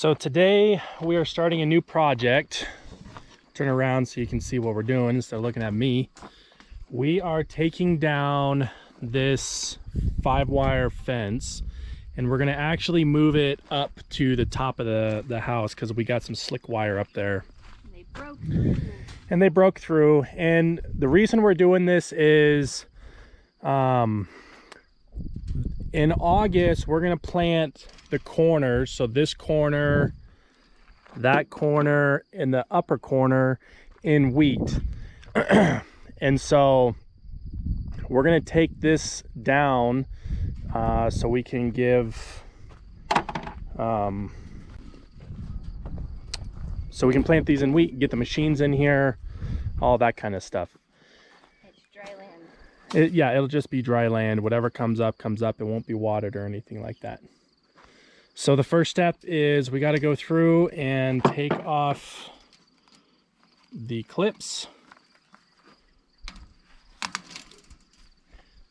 So today we are starting a new project. Turn around so you can see what we're doing instead of looking at me. We are taking down this 5-wire fence and we're gonna actually move it up to the top of the house because we got some slick wire up there. And they broke through. And the reason we're doing this is in August, we're gonna plant the corners. So this corner, that corner, and the upper corner in wheat. And so we're gonna take this down so we can give, so we can plant these in wheat, get the machines in here, all that kind of stuff. It's dry land. Yeah, it'll just be dry land. Whatever comes up, comes up. It won't be watered or anything like that. So the first step is we got to go through and take off the clips.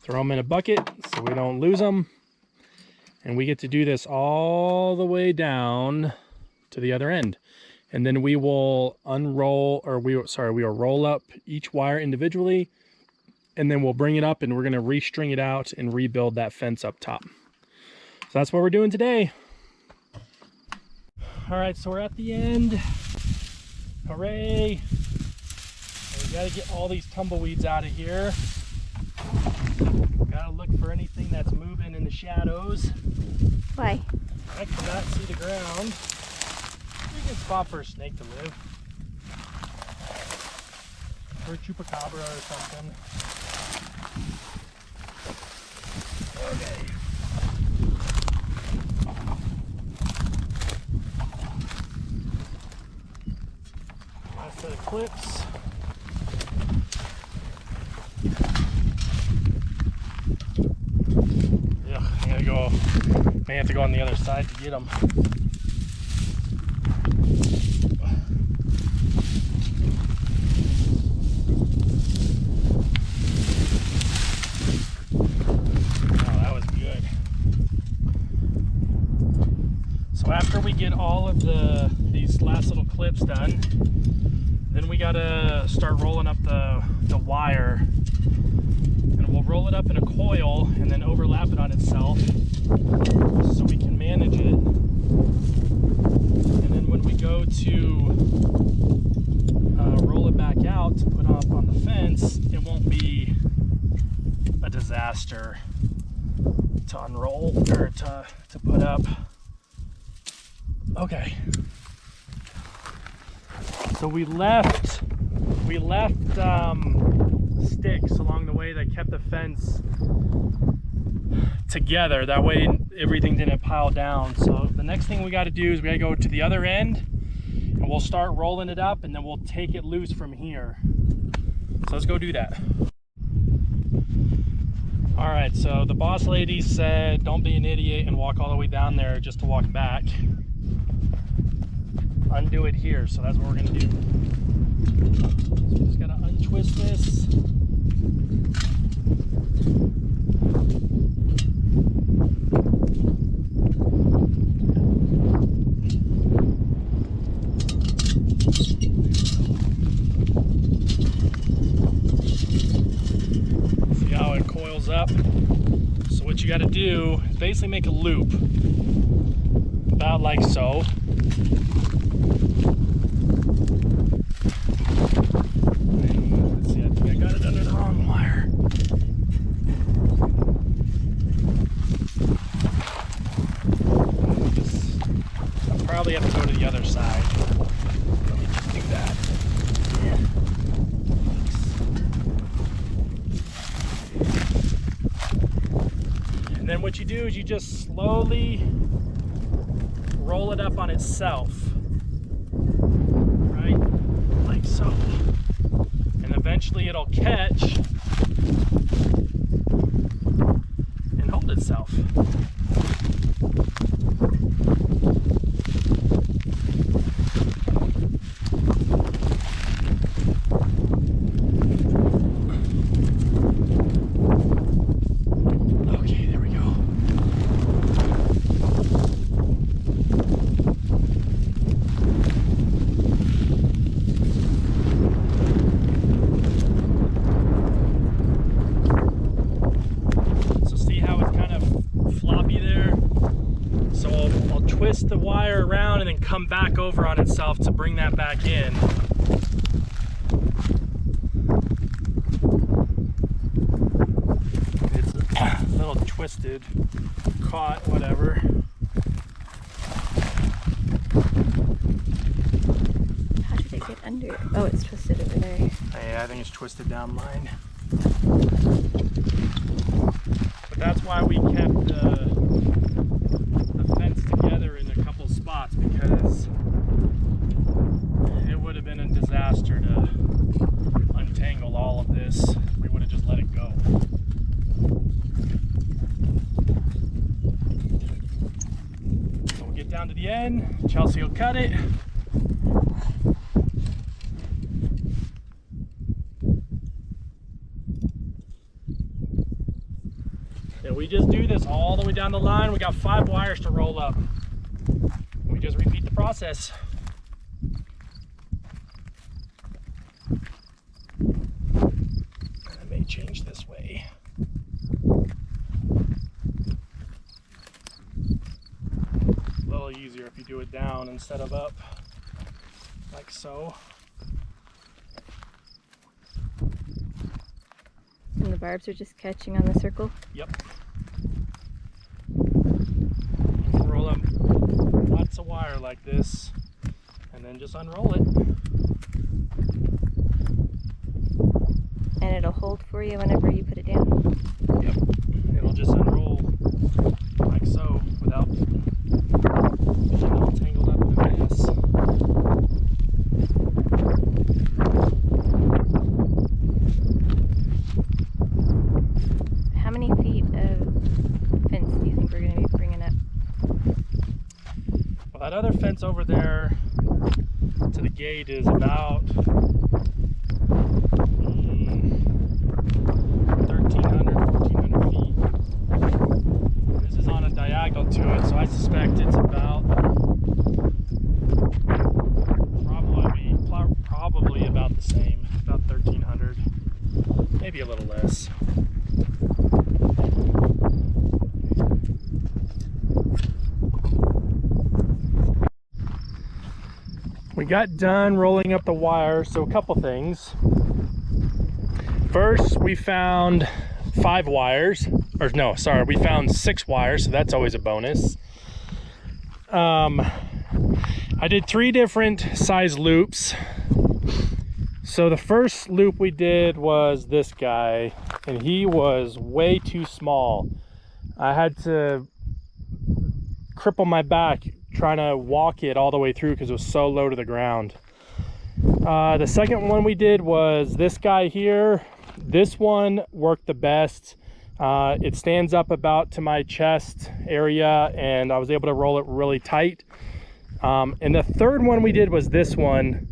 Throw them in a bucket so we don't lose them. And we get to do this all the way down to the other end. And then we will unroll, or we will roll up each wire individually. And then we'll bring it up and we're going to restring it out and rebuild that fence up top. So that's what we're doing today. All right, so we're at the end. Hooray. And we got to get all these tumbleweeds out of here. Got to look for anything that's moving in the shadows. Why? I cannot see the ground. We can spot for a snake to live. Or a chupacabra or something. Okay. Last set of clips. Yeah, I have to go on the other side to get them. After we get all of these last little clips done, then we gotta start rolling up the wire, and we'll roll it up in a coil and then overlap it on itself so we can manage it. And then when we go to roll it back out to put up on the fence, it won't be a disaster to unroll or to put up. Okay, so we left sticks along the way that kept the fence together. That way everything didn't pile down. So the next thing we got to do is we got to go to the other end and we'll start rolling it up and then we'll take it loose from here. So let's go do that. All right, so the boss lady said don't be an idiot and walk all the way down there just to walk back. Undo it here, so that's what we're gonna do. So we just gotta untwist this. See how it coils up? So what you gotta do is basically make a loop, about like so. Let's see, I think I got it under the wrong wire. I'll probably have to go to the other side. Let me just do that. Yeah. And then what you do is you just slowly roll it up on itself. Right? Like so. And eventually it'll catch and hold itself. wire around and then come back over on itself to bring that back in. It's a little twisted, caught, whatever. How did it get under? Oh, it's twisted over there. Yeah, I think it's twisted down mine. But that's why we kept the fence together in a couple spots, because it would have been a disaster to untangle all of this. We would have just let it go. So we'll get down to the end. Chelsea will cut it. And we just do this all the way down the line. We got 5 wires to roll up. We just repeat the process. I may change this way. A little easier if you do it down instead of up, like so. And the barbs are just catching on the circle? Yep. Roll up lots of wire like this, and then just unroll it. And it'll hold for you whenever you put it down? Yep. It'll just unroll like so without being all tangled up in a mess. How many feet of fence do you think we're going to be bringing up? Well, that other fence over there to the gate is about 1,300, 1,400 feet. This is on a diagonal to it, so I suspect it's about probably about the same, about 1,300, maybe a little less. We got done rolling up the wire, so a couple things. First, we found 5 wires, or no, sorry, we found 6 wires, so that's always a bonus. I did 3 different size loops. So the first loop we did was this guy, and he was way too small. I had to cripple my back trying to walk it all the way through because it was so low to the ground. The second one we did was this guy here. This one worked the best. It stands up about to my chest area, and I was able to roll it really tight. And the third one we did was this one,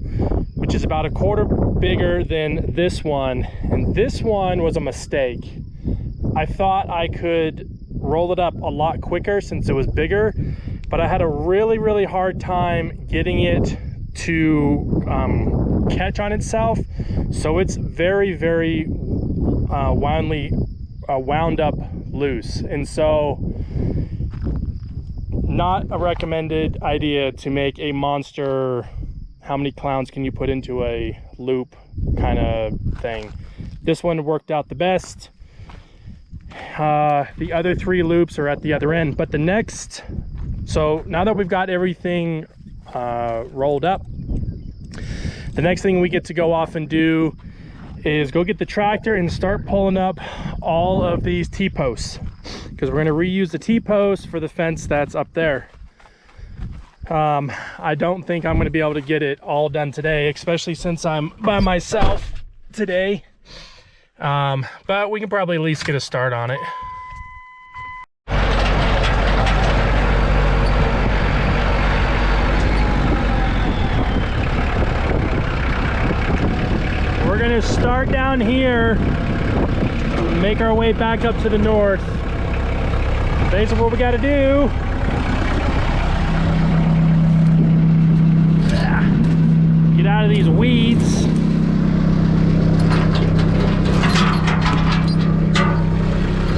which is about 1/4 bigger than this one. And this one was a mistake. I thought I could roll it up a lot quicker since it was bigger, but I had a really hard time getting it to catch on itself. So it's very wound up loose. And so not a recommended idea to make a monster, how many clowns can you put into a loop kind of thing. This one worked out the best. The other 3 loops are at the other end, but the next, so now that we've got everything rolled up, the next thing we get to go off and do is go get the tractor and start pulling up all of these T-posts, because we're going to reuse the T-posts for the fence that's up there. I don't think I'm going to be able to get it all done today, especially since I'm by myself today. But we can probably at least get a start on it. We're gonna start down here, make our way back up to the north. Basically what we gotta do. Get out of these weeds.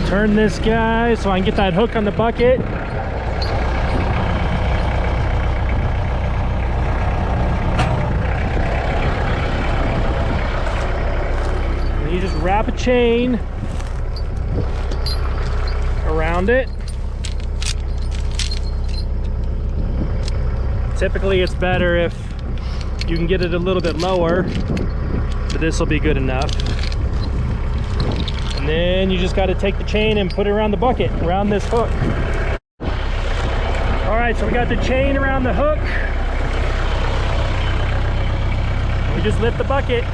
Turn this guy so I can get that hook on the bucket. wrap a chain around it. Typically it's better if you can get it a little bit lower, but this will be good enough. And then you just got to take the chain and put it around the bucket, around this hook. All right, so we got the chain around the hook. We just lift the bucket.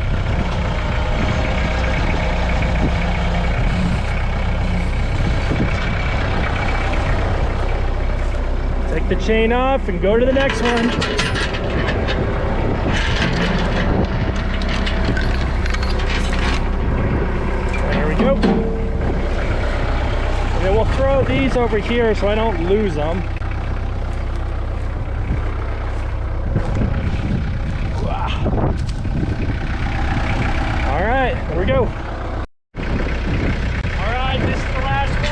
Take the chain off and go to the next one. There we go. And then we'll throw these over here so I don't lose them. All right, there we go. All right, this is the last one.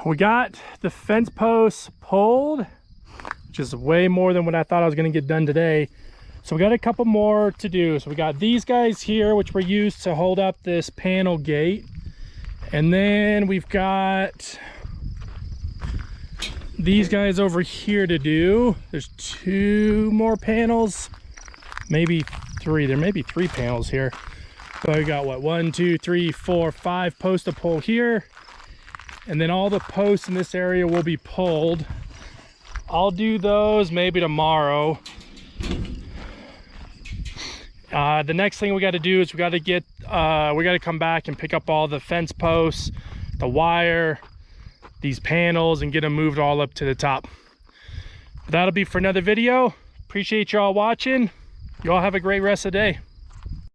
We got the fence posts pulled, which is way more than what I thought I was going to get done today. So we got a couple more to do. So we got these guys here, which were used to hold up this panel gate. And then we've got these guys over here to do. There's 2 more panels, maybe 3. There may be 3 panels here. So we got what, 1, 2, 3, 4, 5 posts to pull here. And then all the posts in this area will be pulled. I'll do those maybe tomorrow. The next thing we got to do is we got to come back and pick up all the fence posts, the wire, these panels, and get them moved all up to the top. That'll be for another video. Appreciate y'all watching. Y'all have a great rest of the day.